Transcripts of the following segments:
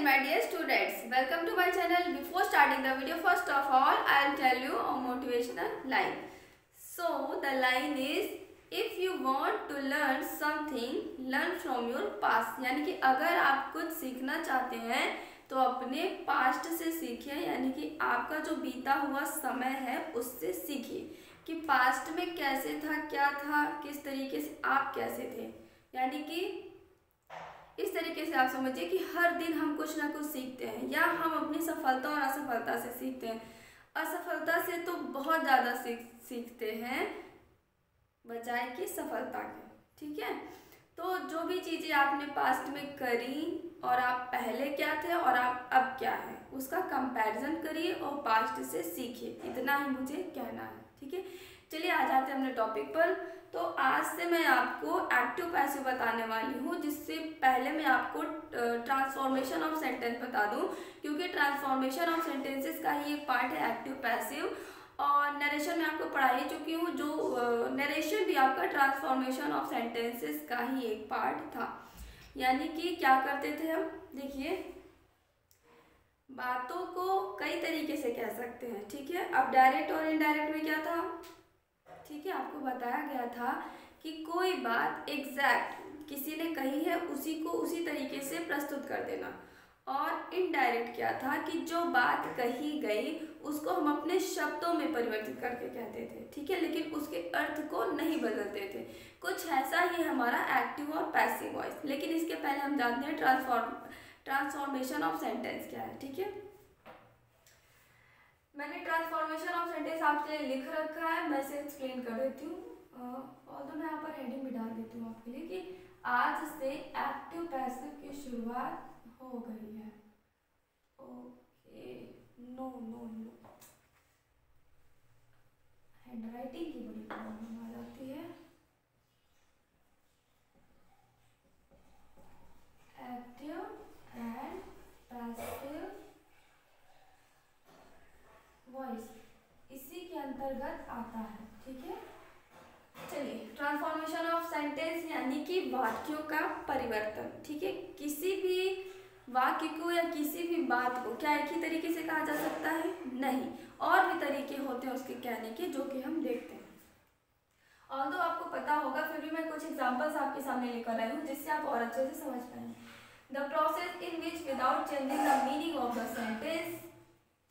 and my dear students, welcome to my channel. Before starting the video, first of all, I'll tell you a motivational line. So the line is, if you want to learn something, learn from your past. यानी कि अगर आप कुछ सीखना चाहते हैं तो अपने पास्ट से सीखिए, यानी कि आपका जो बीता हुआ समय है उससे सीखिए कि पास्ट में कैसे था, क्या था, किस तरीके से आप कैसे थे। यानी कि इस तरीके से आप समझिए कि हर दिन हम कुछ ना कुछ सीखते हैं, या हम अपनी सफलता और असफलता से सीखते हैं। असफलता से तो बहुत ज़्यादा सीखते हैं बजाय कि सफलता के। ठीक है, तो जो भी चीज़ें आपने पास्ट में करी और आप पहले क्या थे और आप अब क्या है, उसका कंपैरिजन करिए और पास्ट से सीखिए। इतना ही मुझे कहना है। ठीक है, चलिए आ जाते हैं अपने टॉपिक पर। तो आज से मैं आपको एक्टिव पैसिव बताने वाली हूँ, जिससे पहले मैं आपको ट्रांसफॉर्मेशन ऑफ सेंटेंस बता दूँ, क्योंकि ट्रांसफॉर्मेशन ऑफ सेंटेंसेस का ही एक पार्ट है एक्टिव पैसिव। और नरेशन में आपको पढ़ा ही चुकी हूँ, जो नरेशन भी आपका ट्रांसफॉर्मेशन ऑफ सेंटेंसेस का ही एक पार्ट था। यानी कि क्या करते थे हम, देखिए, बातों को कई तरीके से कह सकते हैं। ठीक है, अब डायरेक्ट और इनडायरेक्ट में क्या था, ठीक है, आपको बताया गया था कि कोई बात एग्जैक्ट किसी ने कही है उसी को उसी तरीके से प्रस्तुत कर देना। और इनडायरेक्ट क्या था कि जो बात कही गई उसको हम अपने शब्दों में परिवर्तित करके कहते थे। ठीक है, लेकिन उसके अर्थ को नहीं बदलते थे। कुछ ऐसा ही हमारा एक्टिव और पैसिव वॉइस। लेकिन इसके पहले हम जानते हैं ट्रांसफॉर्मेशन ऑफ सेंटेंस क्या है। ठीक है, मैंने ट्रांसफॉर्मेशन ऑफ सेंटेंस आपके लिए लिख रखा है, मैं इसे एक्सप्लेन कर देती हूँ। और तो मैं यहाँ पर हेडिंग भी डाल देती हूँ आपके लिए कि आज से एक्टिव पैसिव की शुरुआत हो गई है। Okay, no no no, handwriting की बड़ी प्रॉब्लम आ जाती है। एक्टिव एंड पैसिव वॉइस इसी के अंतर्गत आता है। ठीक है, चलिए, ट्रांसफॉर्मेशन ऑफ सेंटेंस यानी कि वाक्यों का परिवर्तन। ठीक है, किसी भी वाक्य को या किसी भी बात को क्या एक ही तरीके से कहा जा सकता है? नहीं, और भी तरीके होते हैं उसके कहने के, जो कि हम देखते हैं। ऑल्दो आपको पता होगा, फिर भी मैं कुछ एग्जांपल्स आपके सामने लेकर आई हूँ जिससे आप और अच्छे से समझ पाएंगे। The process in which without changing the meaning of the sentence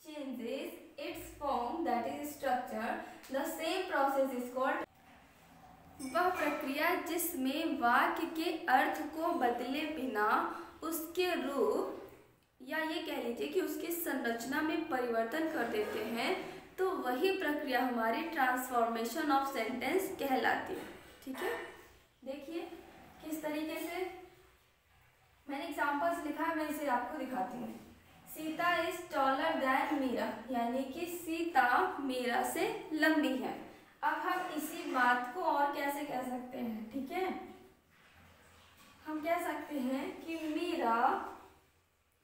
changes its form, that is structure, the same process is called। वह प्रक्रिया जिसमें वाक्य के अर्थ को बदले बिना उसके रूप, या ये कह लीजिए कि उसकी संरचना में परिवर्तन कर देते हैं, तो वही प्रक्रिया हमारी ट्रांसफॉर्मेशन ऑफ सेंटेंस कहलाती है। ठीक है, देखिए किस तरीके से मैंने एग्जाम्पल्स लिखा है, मैं इसे आपको दिखाती हूँ। Sita is taller than Meera, यानी कि सीता मीरा से लंबी है। अब हम इसी बात को और कैसे कह सकते हैं? ठीक है, हम कह सकते हैं कि मीरा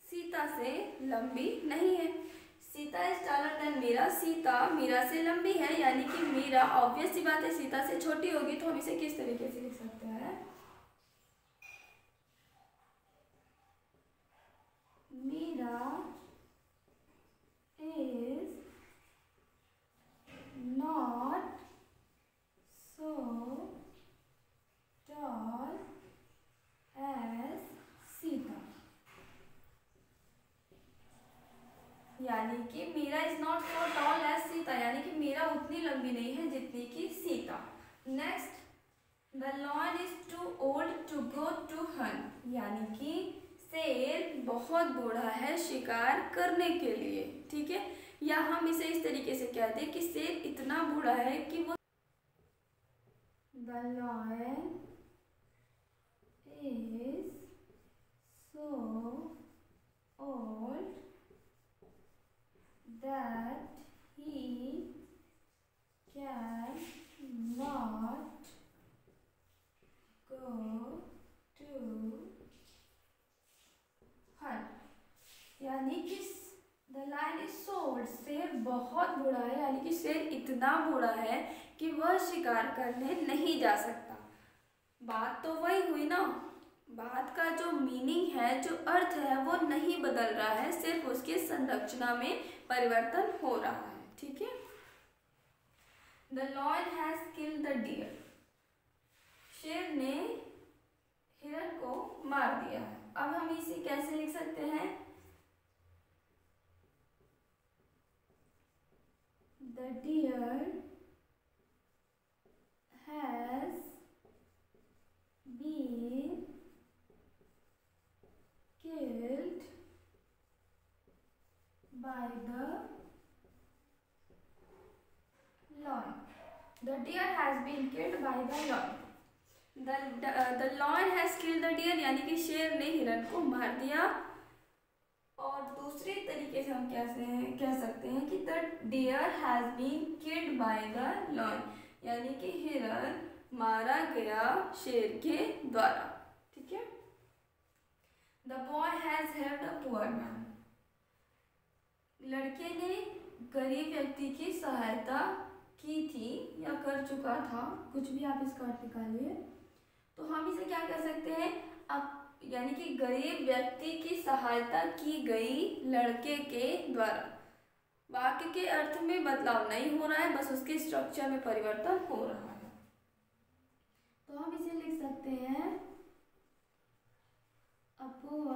सीता से लंबी नहीं है। Sita is taller than Meera, Sita Meera से लंबी है, यानी कि मीरा, ऑब्वियस सी बात है, सीता से छोटी होगी। तो हम इसे किस तरीके से लिख सकते हैं? Meera is not so tall as Sita, यानी कि Meera is not so tall as Sita, यानी कि मीरा उतनी लंबी नहीं है जितनी कि Sita. Next, the lion is too old to go to hunt, यानी कि शेर बहुत बूढ़ा है शिकार करने के लिए। ठीक है, या हम इसे इस तरीके से कहते हैं कि शेर इतना बूढ़ा है कि वो, the lion is so old that he can not go to, यानी कि the lion is so old, शेर बहुत बूढ़ा है, यानी कि शेर इतना बूढ़ा है कि वह शिकार करने नहीं जा सकता। बात तो वही हुई ना, बात का जो मीनिंग है, जो अर्थ है, वो नहीं बदल रहा है, सिर्फ उसकी संरचना में परिवर्तन हो रहा है। ठीक है। The lion has killed the deer, शेर ने हिरण को मार दिया है। अब हम इसे कैसे लिख सकते हैं? The deer has been killed by the lion. The deer has been killed by the lion. The lion has killed the deer, यानी कि शेर ने हिरण को मार दिया। और दूसरे तरीके से हम कैसे कह सकते हैं कि the deer has been killed by the lion, यानी कि हिरण मारा गया शेर के द्वारा। ठीक है। The boy has helped a poor man, लड़के ने गरीब व्यक्ति की सहायता की थी या कर चुका था, कुछ भी आप इसका अर्थ निकालिए। तो हम इसे क्या कर सकते हैं? अब यानी कि गरीब व्यक्ति की सहायता की गई लड़के के द्वारा। वाक्य के अर्थ में बदलाव नहीं हो रहा है, बस उसके स्ट्रक्चर में परिवर्तन हो रहा है। तो हम इसे लिख सकते हैं, a poor